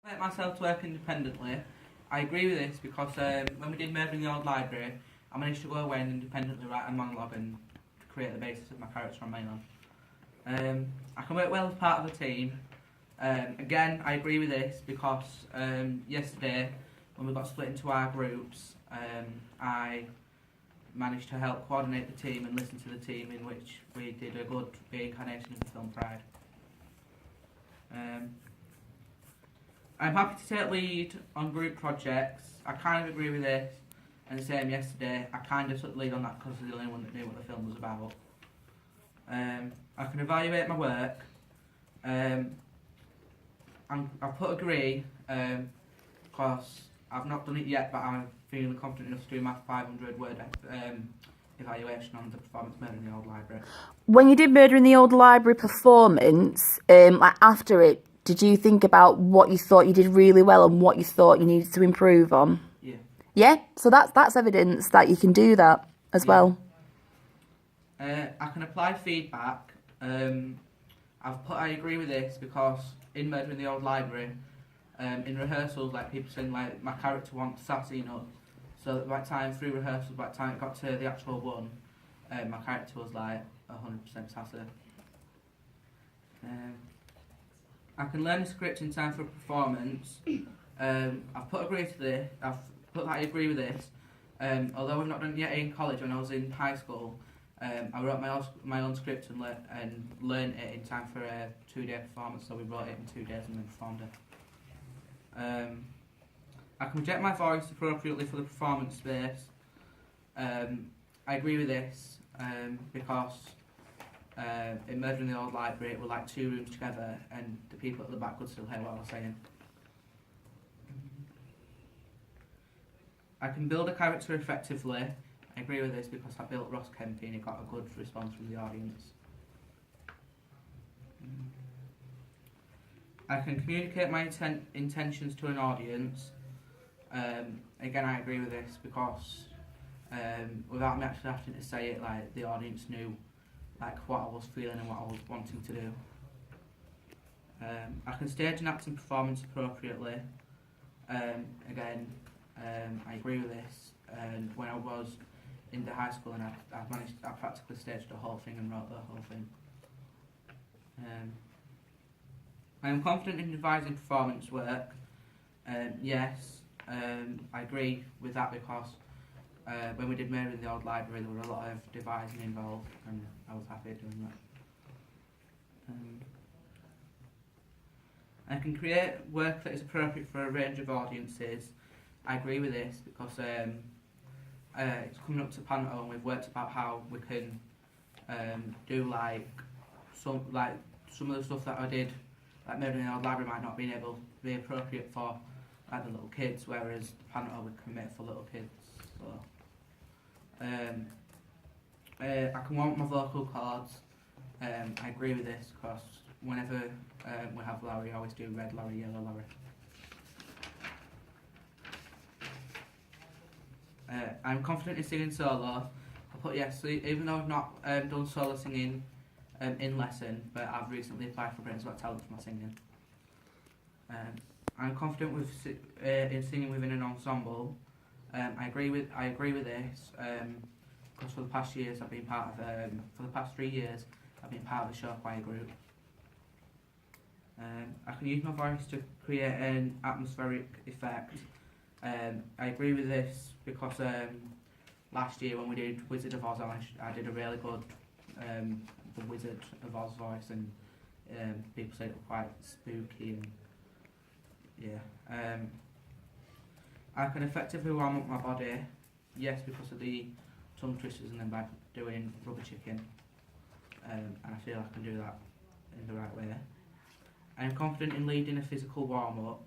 Let myself to work independently. I agree with this because when we did Murder in the Old Library, I managed to go away and independently write a monologue and create the basis of my character on my own. I can work well as part of a team. Again, I agree with this because yesterday, when we got split into our groups, I managed to help coordinate the team and listen to the team, in which we did a good reincarnation of the film Pride. I'm happy to take lead on group projects. I kind of agree with this, and the same yesterday. I kind of took the lead on that because I was the only one that knew what the film was about. I can evaluate my work. I put agree because I've not done it yet, but I'm feeling confident enough to do my 500 word evaluation on the performance Murder in the Old Library. When you did Murder in the Old Library performance, like after it, did you think about what you thought you did really well and what you thought you needed to improve on? Yeah. Yeah, so that's evidence that you can do that as well. I can apply feedback. I agree with this because in Murder in the Old Library, in rehearsals, like people saying like my character wants sassy nuts. So by the time through rehearsals, by the time it got to the actual one, my character was like 100% sassy. I can learn the script in time for a performance. I've put agree to this. I've put that I agree with this. Although I've not done it yet in college, when I was in high school, I wrote my own script and learned it in time for a 2-day performance. So we wrote it in 2 days and then performed it. I can project my voice appropriately for the performance space. I agree with this because in Murder in the Old Library it were like 2 rooms together and the people at the back could still hear what I was saying. I can build a character effectively. I agree with this because I built Ross Kempy and he got a good response from the audience. I can communicate my intentions to an audience. Again, I agree with this because without me actually having to say it, like the audience knew like what I was feeling and what I was wanting to do. I can stage and act in performance appropriately. Again, I agree with this. And when I was in the high school, and I practically staged the whole thing and wrote the whole thing. I am confident in devising performance work. Yes, I agree with that because when we did Murder in the Old Library, there were a lot of devising involved, and I was happy doing that. I can create work that is appropriate for a range of audiences. I agree with this because it's coming up to Panto and we've worked about how we can do some of the stuff that I did, like Murder in the Old Library, might not be able to be appropriate for like the little kids, whereas Panto we can make for little kids. So I can want my vocal cords. I agree with this because whenever we have Larry, I always do red Larry, yellow Larry. I'm confident in singing solo. I put yes, so even though I've not done solo singing in lesson, but I've recently applied for Britain's Got Talent for my singing. I'm confident in singing within an ensemble. I agree with this because for the past 3 years I've been part of the show choir group. I can use my voice to create an atmospheric effect. I agree with this because last year when we did Wizard of Oz, I did a really good the Wizard of Oz voice, and people said it was quite spooky and yeah. I can effectively warm up my body, yes, because of the tongue twisters and then by doing rubber chicken, and I feel I can do that in the right way. I am confident in leading a physical warm up.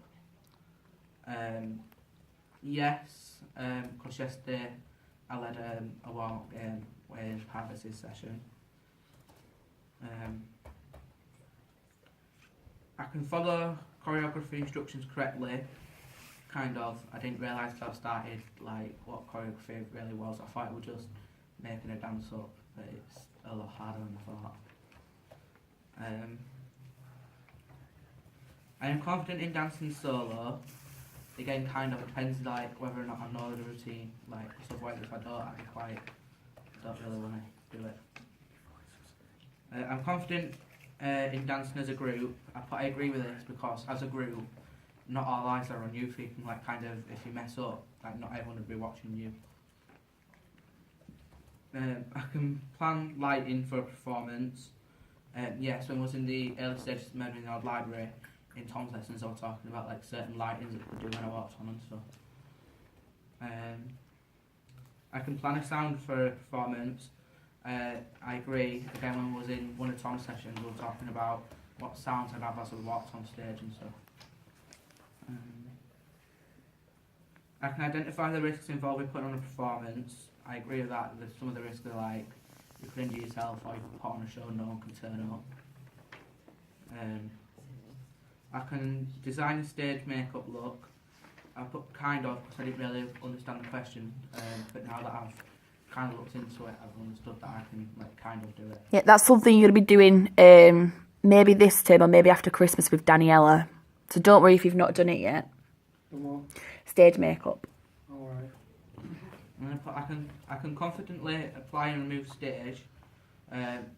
Yes, because yesterday I led a warm up game in Harvest's session. I can follow choreography instructions correctly, kind of. I didn't realise till I started like what choreography really was. I thought it was just making a dance up, but it's a lot harder than I thought. I am confident in dancing solo. Again, kind of depends like whether or not I know the routine. Like, because otherwise, if I don't really want to do it. I'm confident in dancing as a group. I agree with this because as a group, not all eyes are on you. So you can like kind of, if you mess up, like not everyone will be watching you. I can plan lighting for a performance. Yes, when I was in the early stages of memory in the old library, in Tom's lessons, I was talking about like certain lightings that we do when I walked on and stuff. I can plan a sound for a performance. I agree. Again, when I was in one of Tom's sessions, we were talking about what sounds I'd have as we walked on stage and stuff. I can identify the risks involved with putting on a performance. I agree with that. There's some of the risks are like you could injure yourself or you could put on a show no one can turn up. I can design a stage makeup look. I put kind of because I didn't really understand the question, but now that I've kind of looked into it, I've understood that I can like kind of do it. Yeah, that's something you're going to be doing maybe this term or maybe after Christmas with Daniela. So don't worry if you've not done it yet. What? Stage makeup. Alright. I can confidently apply and remove stage.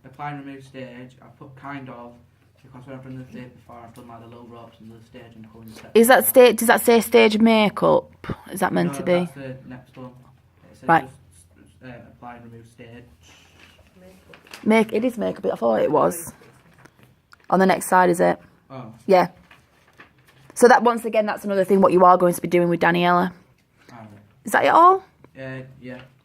Apply and remove stage. I put kind of because when I've done the theatre before, I've done like the low ropes and the stage and pulling the Is that stage? Does that say stage makeup? Is that meant to be? That's the next one. It says Right. Just apply and remove stage. It is makeup. I thought it was. On the next side, is it? Oh. Yeah. So that once again, that's another thing. What you are going to be doing with Daniela. Alright. Is that it all? Yeah.